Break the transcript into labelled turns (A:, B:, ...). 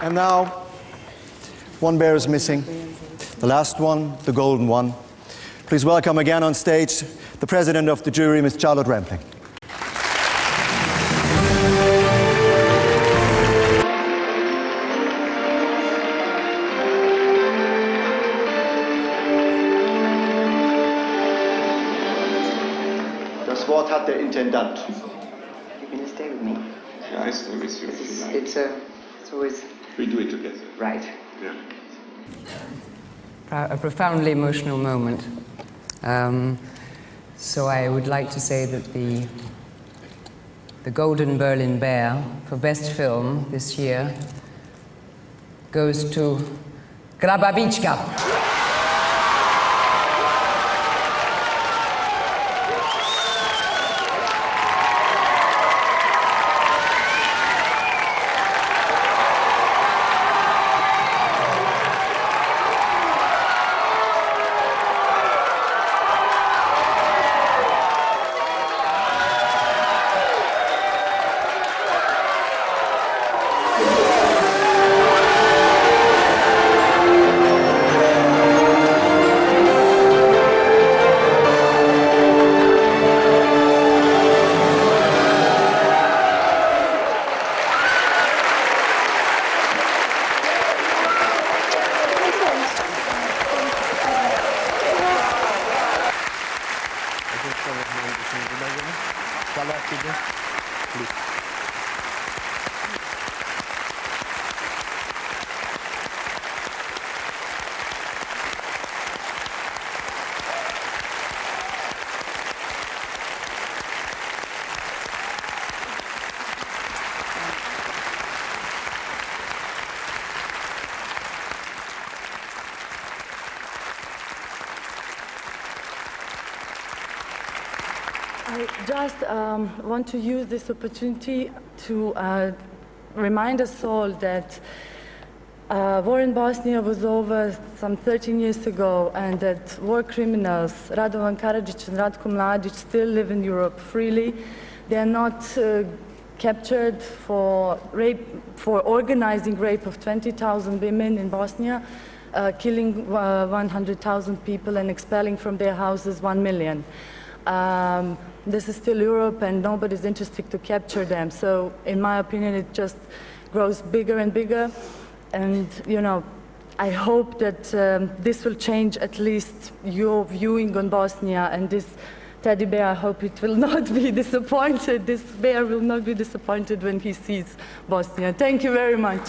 A: And now, one bear is missing. The last one, the golden one. Please welcome again on stage the president of the jury, Ms. Charlotte Rampling.
B: Das Wort hat der Intendant.
C: You're going to stay with me?
D: Yeah, I stay with you.
C: It's always...
D: We do it together.
C: Right.
D: Yeah.
E: A profoundly emotional moment. So I would like to say that the Golden Berlin Bear for Best Film this year goes to Grabavička.
F: I just want to use this opportunity to remind us all that war in Bosnia was over some 13 years ago, and that war criminals Radovan Karadžić and Ratko Mladić still live in Europe freely. They are not captured for organizing rape of 20,000 women in Bosnia, killing 100,000 people and expelling from their houses 1 million. This is still Europe and nobody's interested to capture them. So in my opinion, it just grows bigger and bigger. And, you know, I hope that this will change at least your viewing on Bosnia, and this teddy bear, I hope it will not be disappointed. This bear will not be disappointed when he sees Bosnia. Thank you very much.